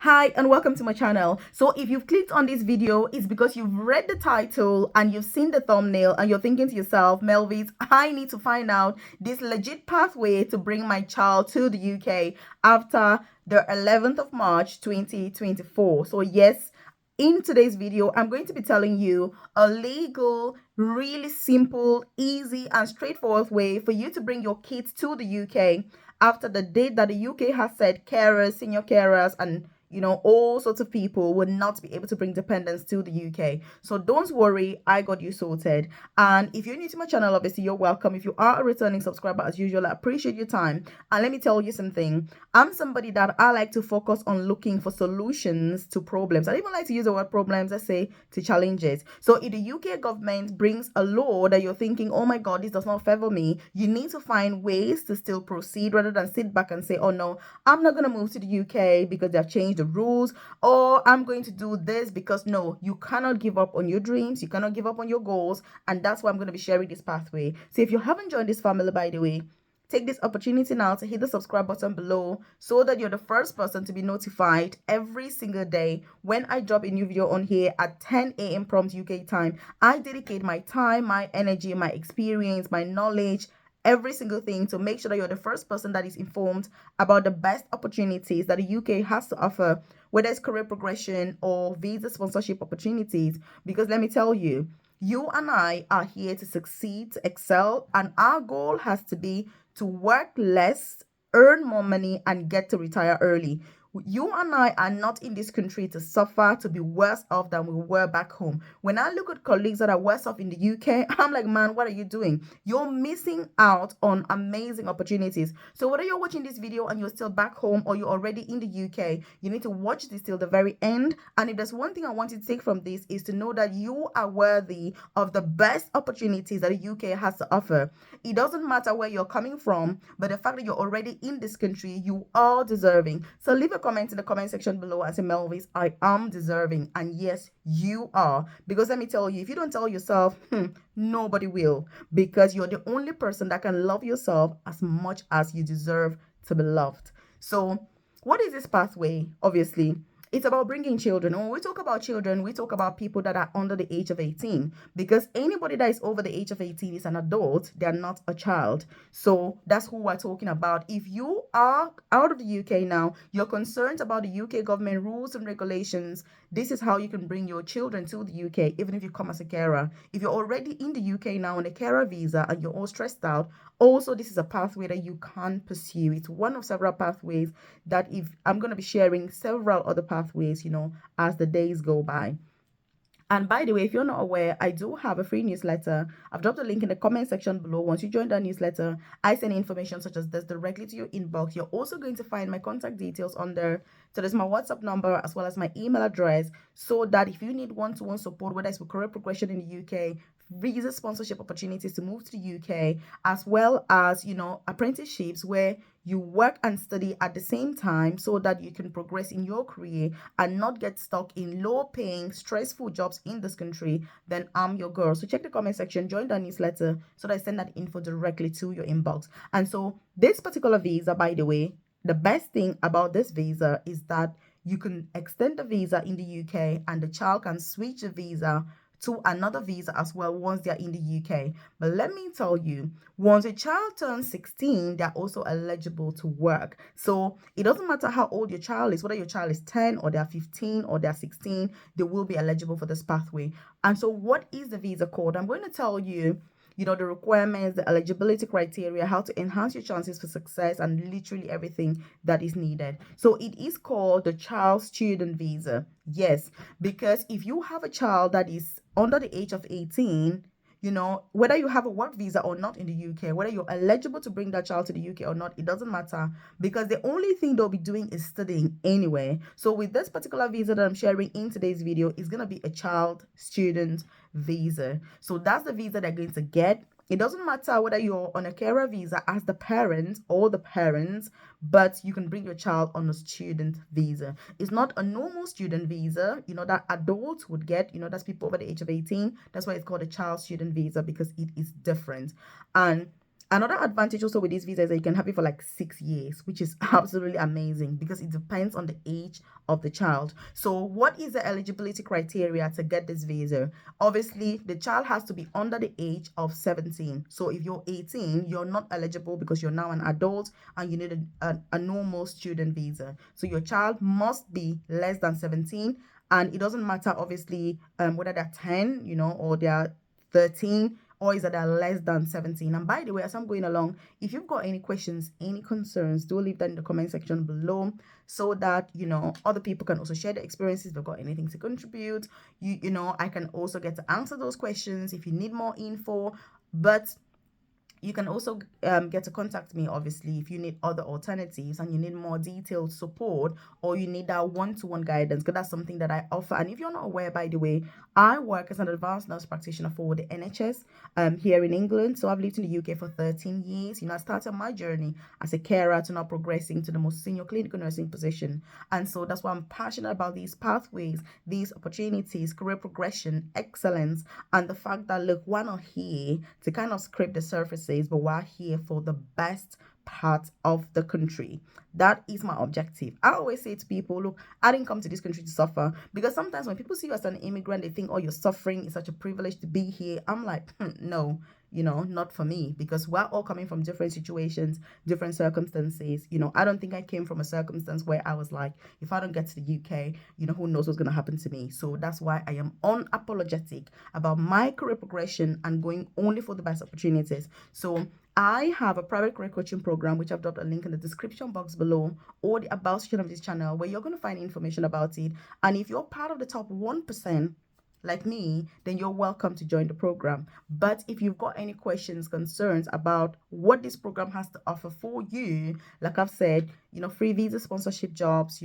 Hi and welcome to my channel. So if you've clicked on this video, it's because you've read the title and you've seen the thumbnail and you're thinking to yourself, Melvis, I need to find out this legit pathway to bring my child to the UK after the 11th of March 2024. So yes, in today's video, I'm going to be telling you a legal, really simple, easy and straightforward way for you to bring your kids to the UK after the date that the UK has said carers, senior carers, and all sorts of people would not be able to bring dependents to the UK. So don't worry, I got you sorted. And if you're new to my channel, obviously you're welcome. If you are a returning subscriber, as usual, I appreciate your time. And let me tell you something. I'm somebody that I like to focus on looking for solutions to problems. I don't even like to use the word problems, I say to challenges. So if the UK government brings a law that you're thinking, oh my God, this does not favor me, you need to find ways to still proceed rather than sit back and say, oh no, I'm not going to move to the UK because they have changed the rules, or I'm going to do this because no, you cannot give up on your dreams, you cannot give up on your goals, and that's why I'm going to be sharing this pathway. So if you haven't joined this family, by the way, take this opportunity now to hit the subscribe button below so that you're the first person to be notified every single day when I drop a new video on here at 10 a.m. prompt UK time. I dedicate my time, my energy, my experience, my knowledge, every single thing to make sure that you're the first person that is informed about the best opportunities that the UK has to offer, whether it's career progression or visa sponsorship opportunities. Because let me tell you, you and I are here to succeed, to excel, and our goal has to be to work less, earn more money, and get to retire early. You and I are not in this country to suffer, to be worse off than we were back home. When I look at colleagues that are worse off in the UK, I'm like, man, what are you doing? You're missing out on amazing opportunities. So whether you're watching this video and you're still back home or you're already in the UK, you need to watch this till the very end. And if there's one thing I want you to take from this is to know that you are worthy of the best opportunities that the UK has to offer. It doesn't matter where you're coming from, but the fact that you're already in this country, you are deserving. So leave a comment in the comment section below and say, Melvis, I am deserving. And yes, you are. Because let me tell you, if you don't tell yourself, nobody will. Because you're the only person that can love yourself as much as you deserve to be loved. So what is this pathway? Obviously, it's about bringing children. And when we talk about children, we talk about people that are under the age of 18, because anybody that is over the age of 18 is an adult. They're not a child. So that's who we're talking about. If you are out of the UK now, you're concerned about the UK government rules and regulations, this is how you can bring your children to the UK, even if you come as a carer. If you're already in the UK now on a carer visa and you're all stressed out, also this is a pathway that you can pursue. It's one of several pathways that if I'm going to be sharing several other pathways, as the days go by. And by the way, if you're not aware, I do have a free newsletter. I've dropped a link in the comment section below. Once you join that newsletter, I send information such as this directly to your inbox. You're also going to find my contact details on there. So there's my WhatsApp number as well as my email address, so that if you need one-to-one support, whether it's for career progression in the UK, visa sponsorship opportunities to move to the UK, as well as, apprenticeships where you work and study at the same time so that you can progress in your career and not get stuck in low paying, stressful jobs in this country, then I'm your girl. So check the comment section, join the newsletter so that I send that info directly to your inbox. And so this particular visa, by the way, the best thing about this visa is that you can extend the visa in the UK and the child can switch the visa to another visa as well once they're in the UK. But let me tell you, once a child turns 16, they're also eligible to work. So it doesn't matter how old your child is, whether your child is 10 or they're 15 or they're 16, they will be eligible for this pathway. And so what is the visa code? I'm going to tell you, the requirements, the eligibility criteria, how to enhance your chances for success, and literally everything that is needed. So it is called the child student visa. Yes, because if you have a child that is under the age of 18, whether you have a work visa or not in the UK, whether you're eligible to bring that child to the UK or not, it doesn't matter, because the only thing they'll be doing is studying anyway. So with this particular visa that I'm sharing in today's video, is going to be a child student visa. So that's the visa they're going to get. It doesn't matter whether you're on a carer visa as the parent or the parents, but you can bring your child on a student visa. It's not a normal student visa, that adults would get, that's people over the age of 18. That's why it's called a child student visa, because it is different. And Another advantage also with this visa is that you can have it for like 6 years, which is absolutely amazing because it depends on the age of the child. So, what is the eligibility criteria to get this visa? Obviously, the child has to be under the age of 17. So, if you're 18, you're not eligible because you're now an adult and you need a normal student visa. So, your child must be less than 17, and it doesn't matter, obviously, whether they're 10, or they're 13, or is that they're less than 17. And by the way, as I'm going along, if you've got any questions, any concerns, do leave that in the comment section below so that other people can also share their experiences. If they've got anything to contribute, I can also get to answer those questions if you need more info. But you can also get to contact me, obviously, if you need other alternatives and you need more detailed support, or you need that one-to-one guidance, because that's something that I offer. And if you're not aware, by the way, I work as an advanced nurse practitioner for the NHS here in England. So I've lived in the UK for 13 years. I started my journey as a carer to now progressing to the most senior clinical nursing position. And so that's why I'm passionate about these pathways, these opportunities, career progression, excellence, and the fact that, look, we're not here to kind of scrape the surfaces, but we're here for the best part of the country. That is my objective. I always say to people, look, I didn't come to this country to suffer, because sometimes when people see you as an immigrant, they think, oh, you're suffering. It's such a privilege to be here. I'm like, no, not for me, because we're all coming from different situations, different circumstances. I don't think I came from a circumstance where I was like, if I don't get to the UK, who knows what's going to happen to me. So that's why I am unapologetic about my career progression and going only for the best opportunities. So I have a private career coaching program, which I've dropped a link in the description box below, or the about section of this channel, where you're going to find information about it. And if you're part of the top 1%, like me, then you're welcome to join the program. But if you've got any questions, concerns about what this program has to offer for you, like I've said, free visa sponsorship jobs,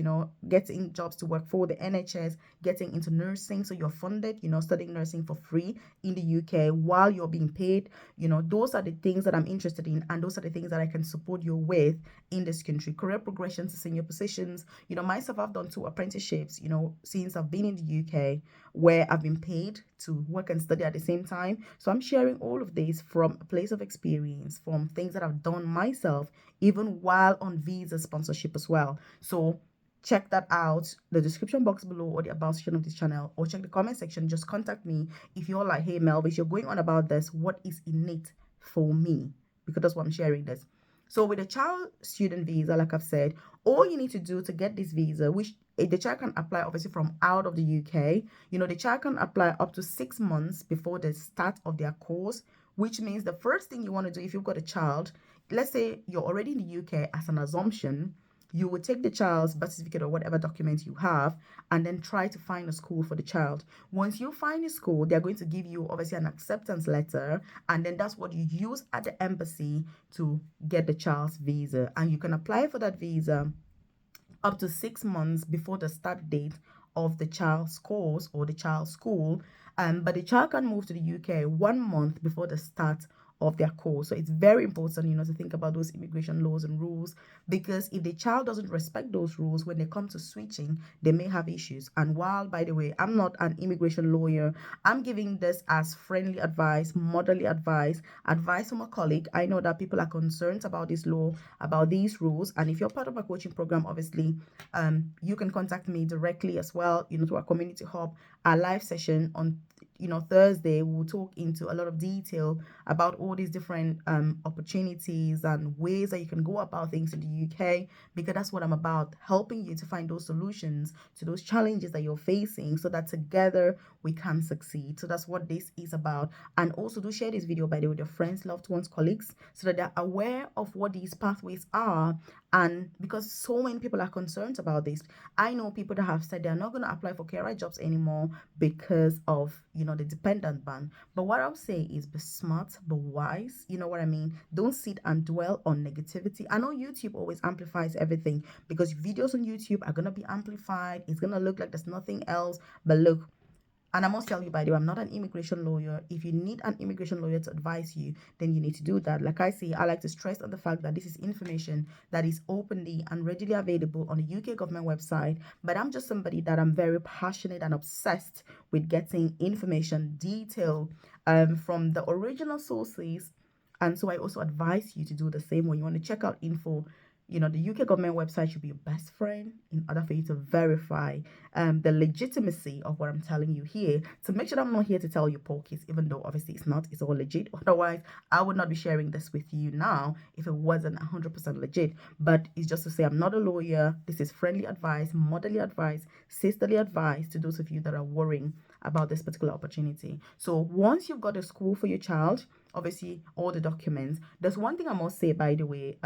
getting jobs to work for the NHS, getting into nursing, so you're funded, studying nursing for free in the UK while you're being paid, those are the things that I'm interested in, and those are the things that I can support you with in this country. Career progression to senior positions, myself, I've done 2 apprenticeships, since I've been in the UK, where I've been paid to work and study at the same time. So I'm sharing all of this from a place of experience, from things that I've done myself, even while on visa sponsorship as well. So check that out, the description box below, or the about section of this channel, or check the comment section. Just contact me if you're like, hey Melvis, you're going on about this, what is in it for me? Because that's why I'm sharing this. So with a child student visa, like I've said, all you need to do to get this visa, which the child can apply obviously from out of the UK, the child can apply up to 6 months before the start of their course, which means the first thing you want to do if you've got a child, let's say you're already in the UK, as an assumption, you would take the child's birth certificate or whatever document you have, and then try to find a school for the child. Once you find a school, they're going to give you obviously an acceptance letter, and then that's what you use at the embassy to get the child's visa. And you can apply for that visa up to 6 months before the start date of the child's course or the child's school. But the child can move to the UK 1 month before the start of their course. So it's very important, to think about those immigration laws and rules, because if the child doesn't respect those rules, when they come to switching, they may have issues. And while, by the way, I'm not an immigration lawyer, I'm giving this as friendly advice, motherly advice, advice from a colleague. I know that people are concerned about this law, about these rules. And if you're part of my coaching program, obviously, you can contact me directly as well, to our community hub. Our live session on Thursday, we'll talk into a lot of detail about all these different opportunities and ways that you can go about things in the UK, because that's what I'm about, helping you to find those solutions to those challenges that you're facing, so that together we can succeed. So that's what this is about. And also, do share this video, by the way, with your friends, loved ones, colleagues, so that they're aware of what these pathways are. And because so many people are concerned about this, I know people that have said they're not going to apply for carer jobs anymore because of the dependent ban. But what I'll say is, be smart, be wise. You know what I mean? Don't sit and dwell on negativity. I know YouTube always amplifies everything, because videos on YouTube are going to be amplified. It's going to look like there's nothing else. But look, and I must tell you, by the way, I'm not an immigration lawyer. If you need an immigration lawyer to advise you, then you need to do that. Like I say, I like to stress on the fact that this is information that is openly and readily available on the UK government website. But I'm just somebody that I'm very passionate and obsessed with getting information, detail, from the original sources, And so I also advise you to do the same when you want to check out info. The UK government website should be your best friend in order for you to verify the legitimacy of what I'm telling you here, to make sure that I'm not here to tell you porkies, even though obviously it's not, it's all legit. Otherwise, I would not be sharing this with you now if it wasn't 100% legit. But it's just to say I'm not a lawyer. This is friendly advice, motherly advice, sisterly advice to those of you that are worrying about this particular opportunity. So once you've got a school for your child, obviously all the documents. There's one thing I must say, by the way,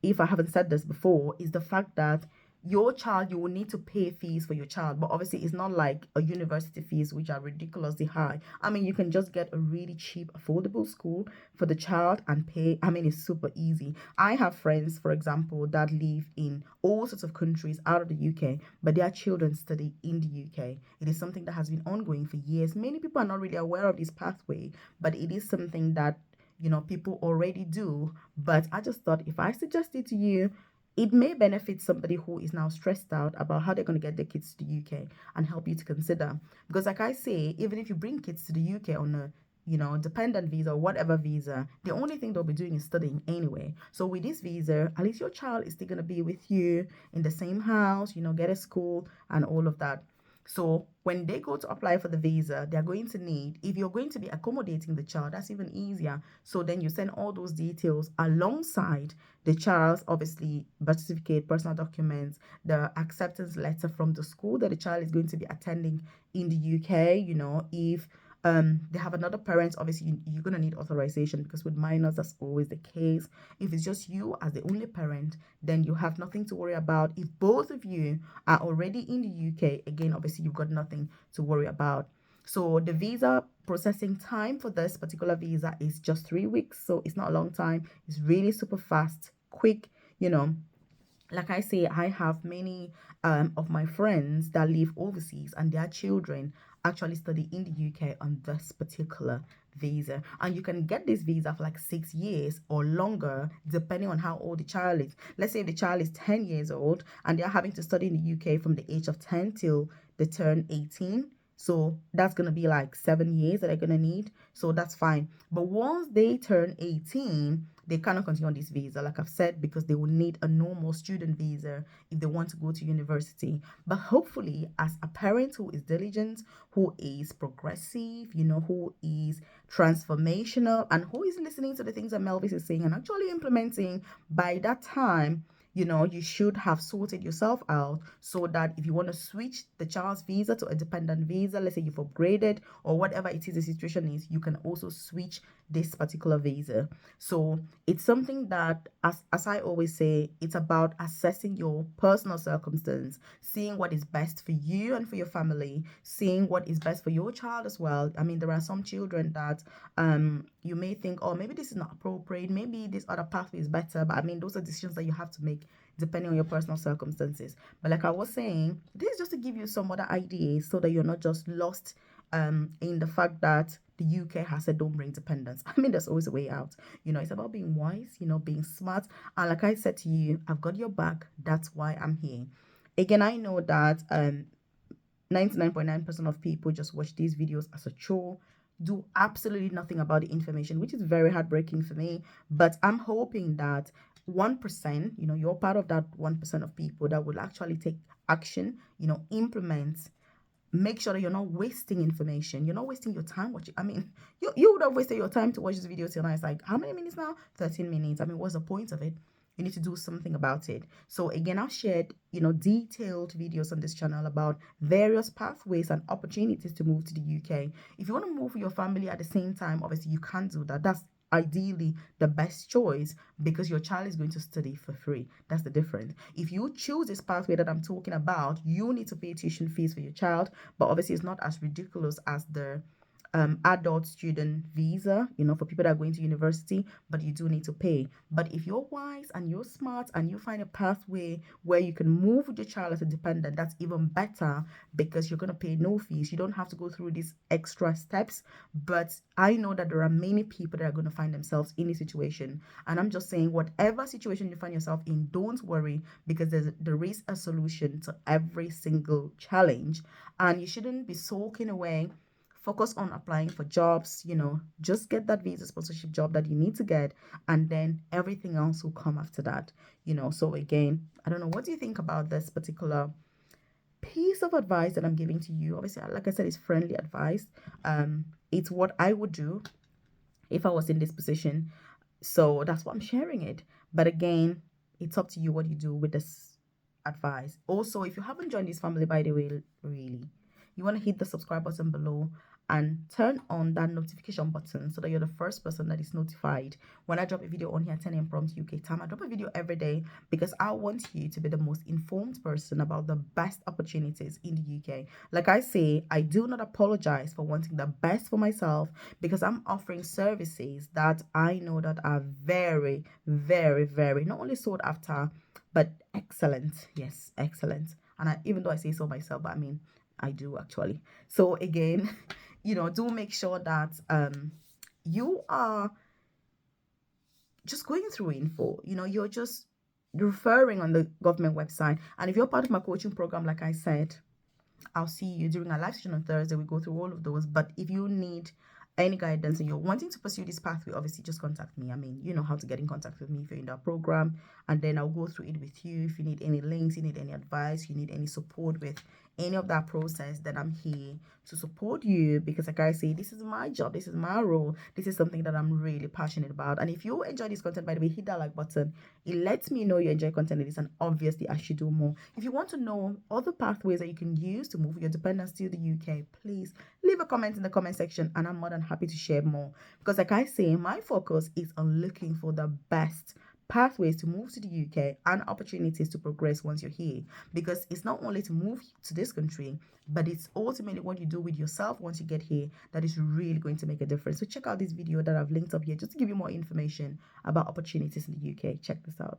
if I haven't said this before, is the fact that your child, you will need to pay fees for your child, but obviously it's not like a university fees which are ridiculously high. I mean, you can just get a really cheap affordable school for the child and pay. I mean, it's super easy. I have friends, for example, that live in all sorts of countries out of the UK, but their children study in the UK. It is something that has been ongoing for years. Many people are not really aware of this pathway, but it is something that people already do. But I just thought if I suggest it to you, it may benefit somebody who is now stressed out about how they're going to get their kids to the UK, and help you to consider. Because like I say, even if you bring kids to the UK on a dependent visa or whatever visa, the only thing they'll be doing is studying anyway. So with this visa, at least your child is still going to be with you in the same house, get a school and all of that. So when they go to apply for the visa, they're going to need, if you're going to be accommodating the child, that's even easier. So then you send all those details alongside the child's, obviously, birth certificate, personal documents, the acceptance letter from the school that the child is going to be attending in the UK. If they have another parent, obviously you're going to need authorization, because with minors that's always the case. If it's just you as the only parent, then you have nothing to worry about. If both of you are already in the UK, again, obviously you've got nothing to worry about. So the visa processing time for this particular visa is just 3 weeks. So it's not a long time. It's really super fast, quick. Like I say, I have many of my friends that live overseas, and their children actually study in the UK on this particular visa. And you can get this visa for like 6 years or longer, depending on how old the child is. Let's say if the child is 10 years old and they're having to study in the UK from the age of 10 till they turn 18. So that's going to be like 7 years that they're going to need. So that's fine. But once they turn 18, they cannot continue on this visa, like I've said, because they will need a normal student visa if they want to go to university. But hopefully, as a parent who is diligent, who is progressive, who is transformational, and who is listening to the things that Melvis is saying and actually implementing, by that time, you should have sorted yourself out, so that if you want to switch the child's visa to a dependent visa, let's say you've upgraded or whatever it is the situation is, you can also switch this particular visa. So it's something that, as I always say, it's about assessing your personal circumstance, seeing what is best for you and for your family, seeing what is best for your child as well. I mean, there are some children that you may think, oh, maybe this is not appropriate, maybe this other pathway is better. But I mean, those are decisions that you have to make depending on your personal circumstances. But like I was saying, this is just to give you some other ideas, so that you're not just lost in the fact that the UK has said don't bring dependents. I mean, there's always a way out. It's about being wise, being smart. And like I said to you, I've got your back. That's why I'm here. Again, I know that 99.9% of people just watch these videos as a chore, do absolutely nothing about the information, which is very heartbreaking for me. But I'm hoping that 1%, you're part of that 1% of people that will actually take action, implement, make sure that you're not wasting information. You're not wasting your time watching. I mean, you would have wasted your time to watch this video till now. It's like, how many minutes now? 13 minutes. I mean, what's the point of it? You need to do something about it. So again, I've shared, detailed videos on this channel about various pathways and opportunities to move to the UK. If you want to move with your family at the same time, obviously you can't do that. That's ideally the best choice, because your child is going to study for free. That's the difference. If you choose this pathway that I'm talking about, you need to pay tuition fees for your child, but obviously it's not as ridiculous as the adult student visa, for people that are going to university, but you do need to pay. But if you're wise and you're smart and you find a pathway where you can move with your child as a dependent, that's even better, because you're going to pay no fees. You don't have to go through these extra steps. But I know that there are many people that are going to find themselves in a situation. And I'm just saying, whatever situation you find yourself in, don't worry, because there is a solution to every single challenge. And you shouldn't be sulking away focus on applying for jobs, just get that visa sponsorship job that you need to get, and then everything else will come after that. So again, I don't know, what do you think about this particular piece of advice that I'm giving to you? Obviously, like I said, it's friendly advice. It's what I would do if I was in this position. So that's why I'm sharing it. But again, it's up to you what you do with this advice. Also, if you haven't joined this family, by the way, really, you want to hit the subscribe button below and turn on that notification button so that you're the first person that is notified when I drop a video on here at 10 a.m. prompt UK time. I drop a video every day because I want you to be the most informed person about the best opportunities in the UK. Like I say, I do not apologize for wanting the best for myself because I'm offering services that I know that are very, very, very not only sought after, but excellent. Yes, excellent. And even though I say so myself, but I mean, I do actually. So again, do make sure that you are just going through info. You're just referring on the government website. And if you're part of my coaching program, like I said, I'll see you during our live session on Thursday. We go through all of those. But if you need any guidance and you're wanting to pursue this pathway, obviously just contact me. I mean, you know how to get in contact with me if you're in that program, and then I'll go through it with you. If you need any links, you need any advice, you need any support with any of that process, then I'm here to support you, because like I say, this is my job, this is my role, this is something that I'm really passionate about. And if you enjoy this content, by the way, hit that like button. It lets me know you enjoy content like this, and obviously I should do more. If you want to know other pathways that you can use to move your dependents to the UK, please leave a comment in the comment section and I'm more than happy to share more. Because like I say, my focus is on looking for the best pathways to move to the UK and opportunities to progress once you're here. Because it's not only to move to this country, but it's ultimately what you do with yourself once you get here that is really going to make a difference. So check out this video that I've linked up here just to give you more information about opportunities in the UK. Check this out.